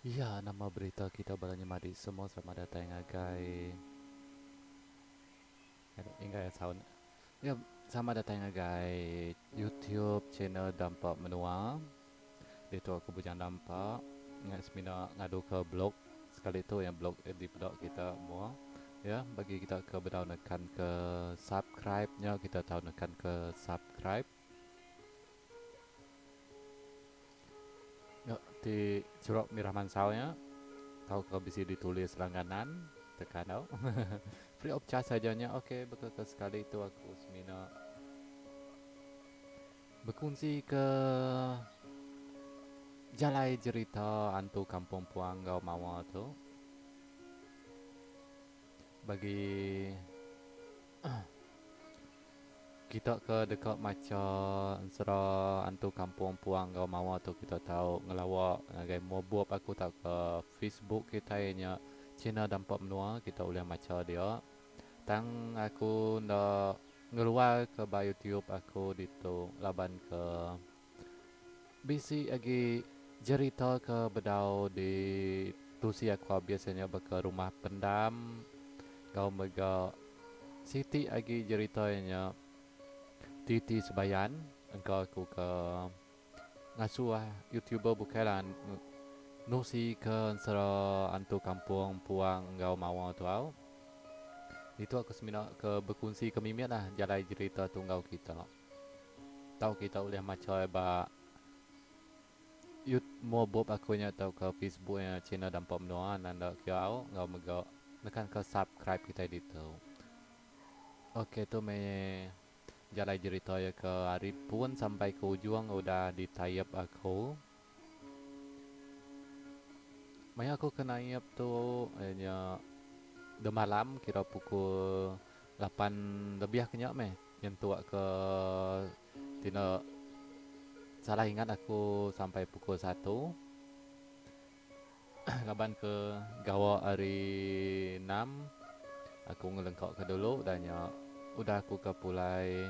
Iya, nama berita kita balanya mari semua selamat datang ngagai. Ingat ya sound. Ya, selamat datang ngagai YouTube channel Dampak Menua. Itu aku bujang dampak. Ingat semina ngadu ke blog. Sekali itu yang blog di blog kita semua. Ya, bagi kita ke bedau nekan ke subscribe-nya, kita tahu nekan ke subscribe. Ya, di curok mirah mansaunya. Tahu ke bisa ditulis langganan tekan tau. Free of charge sajanya. Oke, betul sekali itu aku semina berkongsi ke jalai cerita antu kampung Puanggau Mawa tu bagi kita ke dekat macam sera antu kampung Puanggau Mawa tu kita tahu ngelawak ngagai mau buat aku tak ke Facebook kita nya Cina dampak menua kita boleh macam dia tang aku ndak ngeluar ke ba YouTube aku ditu laban ke bisi lagi cerita ke bedau di tusi aku biasanya ke rumah pendam kau mega Siti lagi ceritanya Titi Sebayan engkau aku ke ngasuh YouTuber bukanlah nusi ke sera antu kampung puang engkau mau tahu itu aku semina ke berkongsi ke mimian lah jalan cerita tunggal kita tahu kita boleh macam ba mau bob aku nya tahu ke Facebook nya Cina dan pom doan anda kau ngau mega nekan ke subscribe kita di tu. Oke tu me jalan cerita ya ke hari pun sampai ke ujung udah ditayap aku. Maya aku kena yap tu nya de malam kira pukul 8 lebih akhirnya meh nyentuh ke tina salah ingat aku sampai pukul 1 laban ke gawa hari 6 aku ngelengkok ke dulu dan ya udah aku ke pulai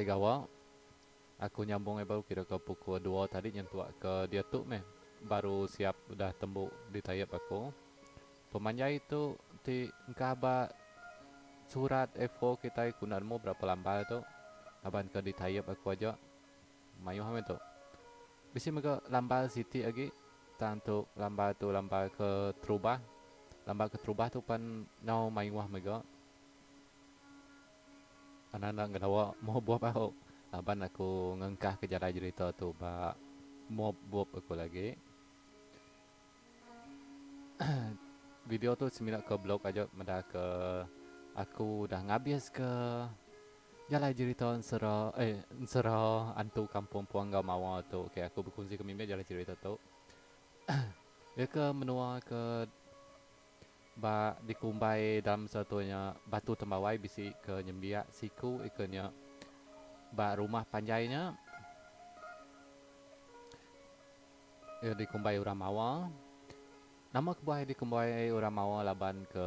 gawa aku nyambung baru kira ke pukul 2 tadi nyentuh ke dia tuh meh baru siap udah tembuk di tayap aku pemanjai itu di ngkaba surat F4 kita kunarmu berapa lambat tu laban ke di tayap aku aja mayu ham itu bisi mega lambat city lagi tantu lambat tu lambat ke Trubah lambat ke Trubah tu pan nau mayu mega anak-anak ngelawa mau buat apa laban aku ngengkah ke jalan cerita tu ba mau buat aku lagi video tu seminat ke blog aja menda ke aku dah ngabis ke jalan cerita sera antu kampung Puangga Mawa tu okay, aku berkongsi ke mimpi jalan cerita tu dia ke menua ke ba dikumbai dalam satunya batu tembawai bisi ke nyembiak siku ikannya ba rumah panjainya ya dikumbai orang mawa nama kebuai dikumbai orang mawa laban ke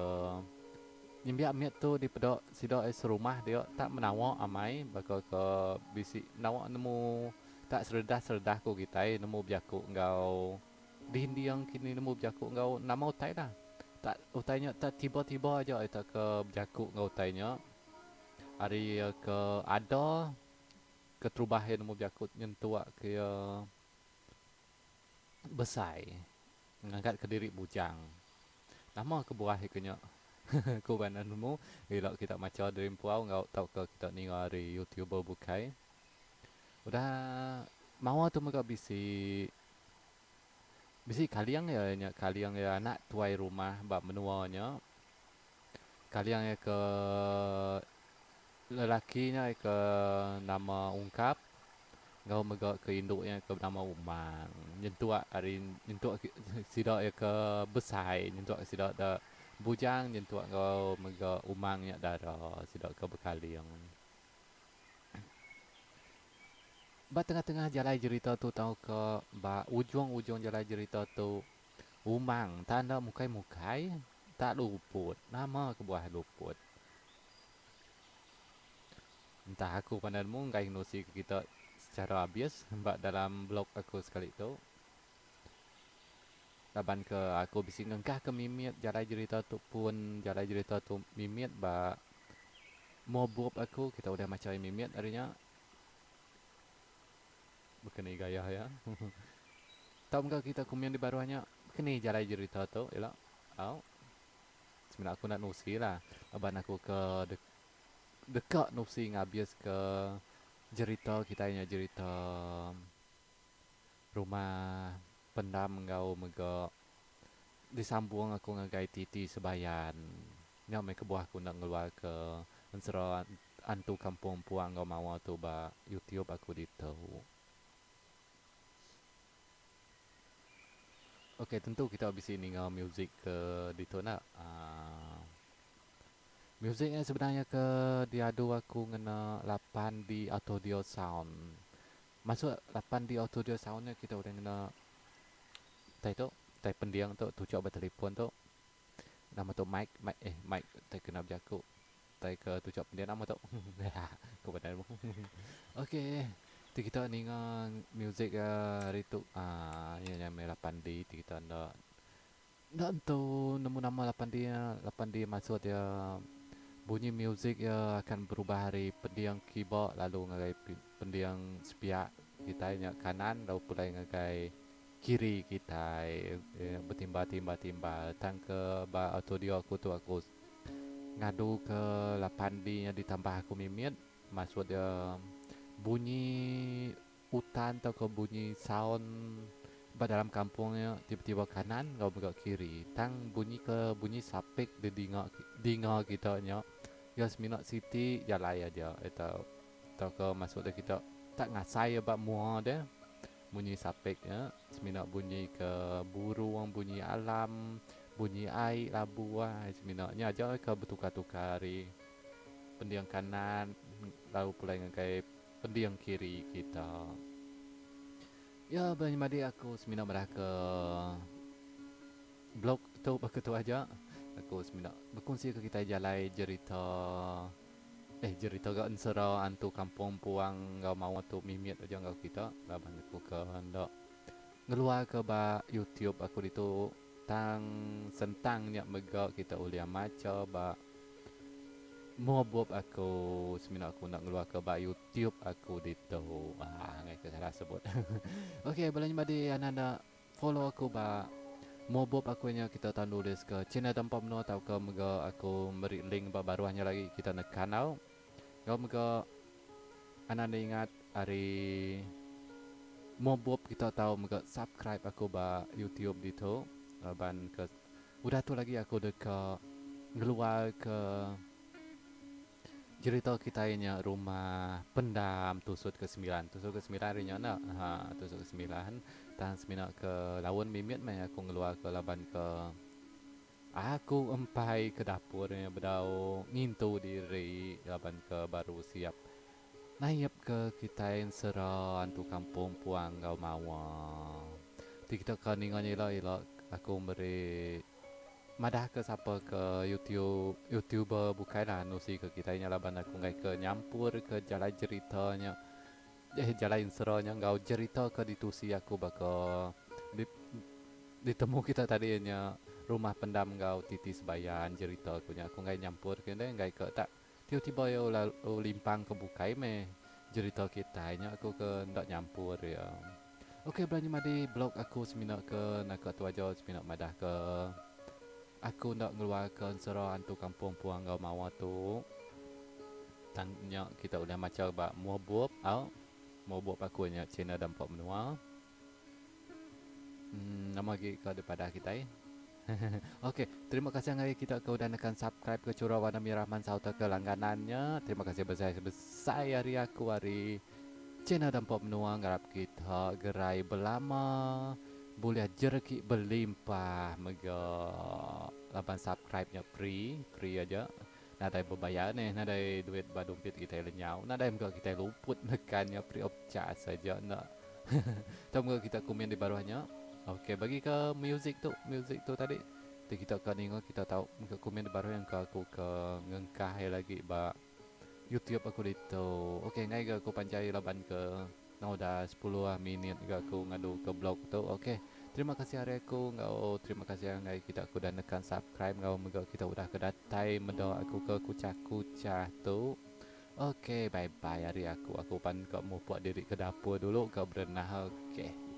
nyembiak miat tu di pedok sidok serumah dia tak menawa amai bakal ke bisi menawa nemu tak seredah ku kita nemu biaku engkau di hindi yang kini nemu biaku engkau nama utai dah tak utainya tak tiba-tiba aja itu ke biaku engkau utainya hari ke ada ke terubahin nemu biaku nyentuak ke besai ngangkat ke diri bujang nama ke buah ikutnya ku banan mu bila kita macam dream puau ngau tau ke kita ni hari youtuber bukai udah mau tu mereka bisi bisi kaliang ya nya kaliang ya anak tuai rumah bab menuanya kaliang ya ke lelakinya ke nama ungkap ngau mega ke induknya ke nama umang nyentuak hari nyentuak sidak ya ke besai nyentuak sidak da bujang nyentuak ngau mega umangnya dara sidak ke bekaliang ba tengah-tengah jalan cerita tu tahu ke ba ujung-ujung jalan cerita tu umang tanda mukai-mukai tak luput nama ke buah luput entah aku pandai mu ngai nosi kita secara habis mbak dalam blog aku sekali tu. Laban ke aku bisi ngengkah ke mimit jalan cerita tu pun jalan cerita tu mimit ba mau buat aku kita udah macam mimit harinya bukan gaya ya. Tahu enggak kita kumian di baruannya kini jalan cerita tu ialah au sebenarnya aku nak nusi lah. Laban aku ke dekat nusi ngabis ke cerita kita nya cerita rumah pendam kau mega disambung aku ngagai titi sebayan. Nya me ke buah aku nak ngeluar ke ansero antu kampung puang kau mau tu ba YouTube aku ditahu. Okey, tentu kita habis ini ngau music ke dito nak. Musiknya sebenarnya ke diadu aku ngena 8 di audio sound. Masuk 8 di audio soundnya kita udah ngena tai tu, tai pendiang tu, tu coba telefon tu. Nama tu mic tai kena berjaku. Tai ke tu coba pendiang nama tu. Kau benar mu. Okey. Ti kita ni ngau music hari tu yang 8 di kita ndak tu nemu nama 8 d 8 d maksud dia bunyi music ya akan berubah dari pendiang keyboard lalu ngagai pendiang sepiak kita nya kanan lalu pula ngagai kiri kita bertimba-timba tang ke ba audio aku tu aku ngadu ke 8D nya ditambah aku mimit maksud dia bunyi hutan atau ke bunyi sound ba dalam kampungnya tiba-tiba kanan kau bergerak kiri tang bunyi ke bunyi sapik di dinga kita nya ya seminat city jalan aja atau ke masuk dia kita tak ngasai bab mua dia bunyi sapik ya seminat bunyi ke burung bunyi alam bunyi air labu seminatnya aja ke bertukar-tukar hari pendiang kanan lalu pula dengan kayak pendiang kiri kita ya banyak madi aku seminat merah ke blog tu begitu aja aku seminat berkongsi ke kita jalan cerita cerita gak ensera antu kampung puang gak mau tu mimit aja gak kita laban aku ke hendak ngeluar ke ba YouTube aku itu tang sentangnya mega kita ulia maca ba mau buat aku seminat aku nak ngeluar ke ba YouTube aku itu ngai ke salah sebut. Okey boleh madi anda follow aku ba mau buat aku nya kita tulis ke channel tanpa menu atau ke mega aku beri link ba baruannya lagi kita nak kanal. Kau mega anda ingat hari Mobob kita tahu mega subscribe aku ba YouTube dito ban ke udah tu lagi aku deka ngeluar ke cerita kita nya rumah pendam tusuk ke 9 rinya nak tusuk ke 9 tahan semina ke lawan mimit mai aku ngeluar ke laban ke aku empai ke dapurnya bedau ngintu diri laban ke baru siap naik ke kita yang sera antu kampung puang kau mawa. TikTok kan ningan ila aku beri madah ke siapa ke YouTuber bukan lah nusi ke kita nya laban aku ngai ke nyampur ke jalan ceritanya jalan seranya kau cerita ke ditusi aku baka di, ditemu kita tadi nya rumah pendam kau titi sebayan cerita aku nya aku ngai nyampur ke ngai ke tak tiba-tiba ya limpang ke bukai me cerita kita nya aku ke ndak nyampur ya. Okey belanja madi blog aku semina ke nak tu aja semina madah ke aku ndak ngeluarkan sera antu kampung puang kau mawa tu tanya kita udah macam ba mau buat aku nya channel dampak menua nama lagi ke daripada kita Okey, terima kasih hari kita ke udah nekan subscribe ke Curah Warna Mirahman Sauta ke langganannya. Terima kasih besar hari aku hari channel dampak menua ngarap kita gerai belama boleh jerki berlimpah mega lapan subscribe-nya free aja. Nadai berbayar nih, nadai duit badompit kita lenyau, nadai mega kita luput nekannya free of charge saja nak. Tahu mega kita komen di bawahnya. Okey, bagi ke music tu tadi. Kita kan ingat kita tahu mega komen di bawah yang ke aku ke ngengkah lagi ba YouTube aku itu. Okey, ngai ke aku pancai laban ke Kau dah 10 minit ke aku ngadu ke blog tu. Okey. Terima kasih hari aku ngau terima kasih ngai kita aku dah nekan subscribe ngau mega kita udah kedatai medo aku ke kucah-kucah tu. Okey, bye bye hari aku. Aku pan kau mau buat diri ke dapur dulu kau berenah. Okey.